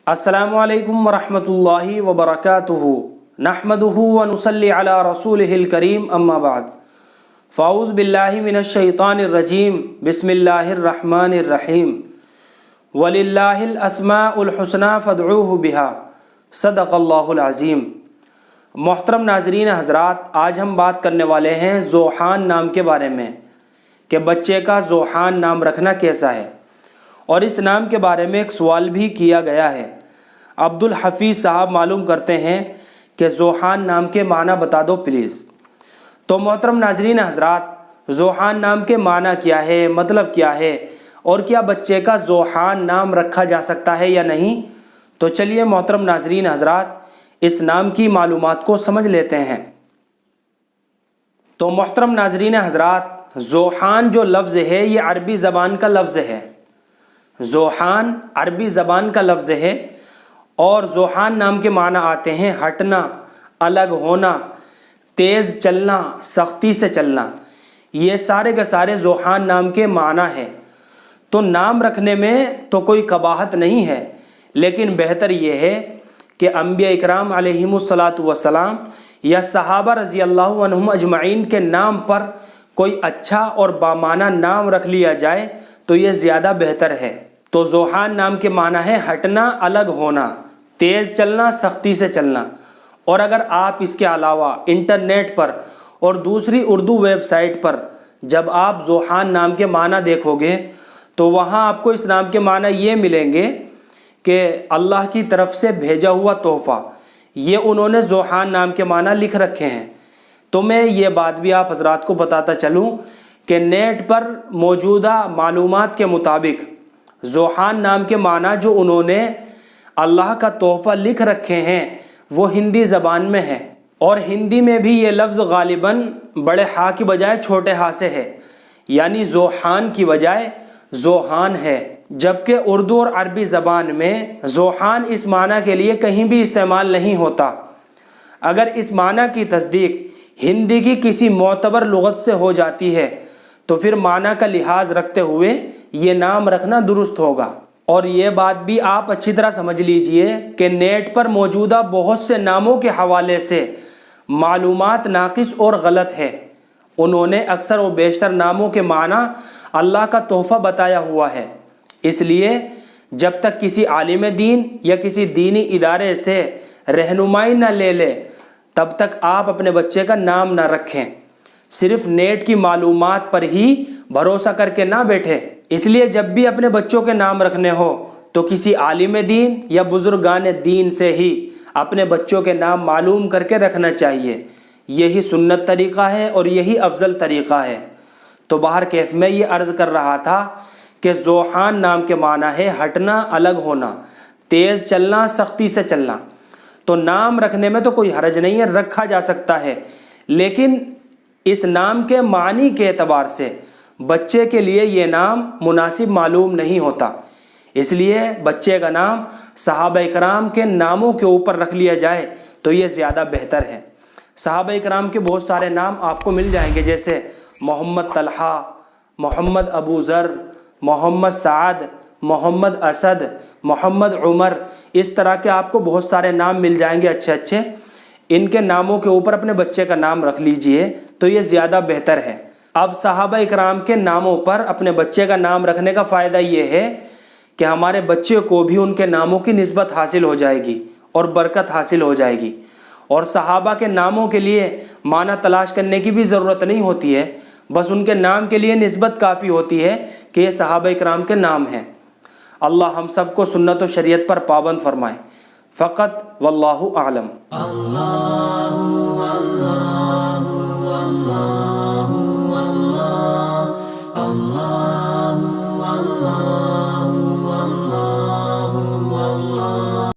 السلام علیکم ورحمۃ اللہ وبرکاتہ نحمدہ ونصلی علی رسولہ الکریم اما بعد فاعوذ باللہ من الشیطان الرجیم بسم اللہ الرحمن الرحیم وللہ الاسماء الحسنى فادعوہ بہا صدق اللہ العظیم۔ محترم ناظرین حضرات، آج ہم بات کرنے والے ہیں ذوحان نام کے بارے میں کہ بچے کا ذوحان نام رکھنا کیسا ہے، اور اس نام کے بارے میں ایک سوال بھی کیا گیا ہے۔ عبد الحفیظ صاحب معلوم کرتے ہیں کہ ذوحان نام کے معنی بتا دو پلیز۔ تو محترم ناظرین حضرات، ذوحان نام کے معنی کیا ہے، مطلب کیا ہے، اور کیا بچے کا ذوحان نام رکھا جا سکتا ہے یا نہیں؟ تو چلیے محترم ناظرین حضرات، اس نام کی معلومات کو سمجھ لیتے ہیں۔ تو محترم ناظرین حضرات، ذوحان جو لفظ ہے یہ عربی زبان کا لفظ ہے۔ ذوحان عربی زبان کا لفظ ہے، اور ذوحان نام کے معنی آتے ہیں ہٹنا، الگ ہونا، تیز چلنا، سختی سے چلنا۔ یہ سارے کے سارے ذوحان نام کے معنی ہیں۔ تو نام رکھنے میں تو کوئی قباحت نہیں ہے، لیکن بہتر یہ ہے کہ انبیاء اکرام علیہم الصلاۃ والسلام یا صحابہ رضی اللہ عنہم اجمعین کے نام پر کوئی اچھا اور بامعنی نام رکھ لیا جائے تو یہ زیادہ بہتر ہے۔ تو ذوحان نام کے معنی ہے ہٹنا، الگ ہونا، تیز چلنا، سختی سے چلنا۔ اور اگر آپ اس کے علاوہ انٹرنیٹ پر اور دوسری اردو ویب سائٹ پر جب آپ ذوحان نام کے معنی دیکھو گے تو وہاں آپ کو اس نام کے معنی یہ ملیں گے کہ اللہ کی طرف سے بھیجا ہوا تحفہ، یہ انہوں نے ذوحان نام کے معنی لکھ رکھے ہیں۔ تو میں یہ بات بھی آپ حضرات کو بتاتا چلوں کہ نیٹ پر موجودہ معلومات کے مطابق ذوحان نام کے معنی جو انہوں نے اللہ کا تحفہ لکھ رکھے ہیں وہ ہندی زبان میں ہے، اور ہندی میں بھی یہ لفظ غالباً بڑے ہا کی بجائے چھوٹے ہا سے ہے، یعنی ذوحان کی بجائے ذوحان ہے، جبکہ اردو اور عربی زبان میں ذوحان اس معنی کے لیے کہیں بھی استعمال نہیں ہوتا۔ اگر اس معنی کی تصدیق ہندی کی کسی معتبر لغت سے ہو جاتی ہے تو پھر معنی کا لحاظ رکھتے ہوئے یہ نام رکھنا درست ہوگا۔ اور یہ بات بھی آپ اچھی طرح سمجھ لیجئے کہ نیٹ پر موجودہ بہت سے ناموں کے حوالے سے معلومات ناقص اور غلط ہے۔ انہوں نے اکثر و بیشتر ناموں کے معنی اللہ کا تحفہ بتایا ہوا ہے۔ اس لیے جب تک کسی عالم دین یا کسی دینی ادارے سے رہنمائی نہ لے لے تب تک آپ اپنے بچے کا نام نہ رکھیں۔ صرف نیٹ کی معلومات پر ہی بھروسہ کر کے نہ بیٹھے۔ اس لیے جب بھی اپنے بچوں کے نام رکھنے ہو تو کسی عالم دین یا بزرگان دین سے ہی اپنے بچوں کے نام معلوم کر کے رکھنا چاہیے۔ یہی سنت طریقہ ہے اور یہی افضل طریقہ ہے۔ تو باہر کیف میں یہ عرض کر رہا تھا کہ ذوحان نام کے معنی ہے ہٹنا، الگ ہونا، تیز چلنا، سختی سے چلنا۔ تو نام رکھنے میں تو کوئی حرج نہیں ہے، رکھا جا سکتا ہے، لیکن اس نام کے معنی کے اعتبار سے بچے کے لیے یہ نام مناسب معلوم نہیں ہوتا۔ اس لیے بچے کا نام صحابہ اکرام کے ناموں کے اوپر رکھ لیا جائے تو یہ زیادہ بہتر ہے۔ صحابہ اکرام کے بہت سارے نام آپ کو مل جائیں گے، جیسے محمد طلحہ، محمد ابو ذر، محمد سعد، محمد اسد، محمد عمر، اس طرح کے آپ کو بہت سارے نام مل جائیں گے اچھے اچھے۔ ان کے ناموں کے اوپر اپنے بچے کا نام رکھ لیجئے تو یہ زیادہ بہتر ہے۔ اب صحابہ اکرام کے ناموں پر اپنے بچے کا نام رکھنے کا فائدہ یہ ہے کہ ہمارے بچے کو بھی ان کے ناموں کی نسبت حاصل ہو جائے گی اور برکت حاصل ہو جائے گی، اور صحابہ کے ناموں کے لیے معنی تلاش کرنے کی بھی ضرورت نہیں ہوتی ہے، بس ان کے نام کے لیے نسبت کافی ہوتی ہے کہ یہ صحابہ اکرام کے نام ہیں۔ اللہ ہم سب کو سنت و شریعت پر پابند فرمائے۔ فقط واللہ اعلم۔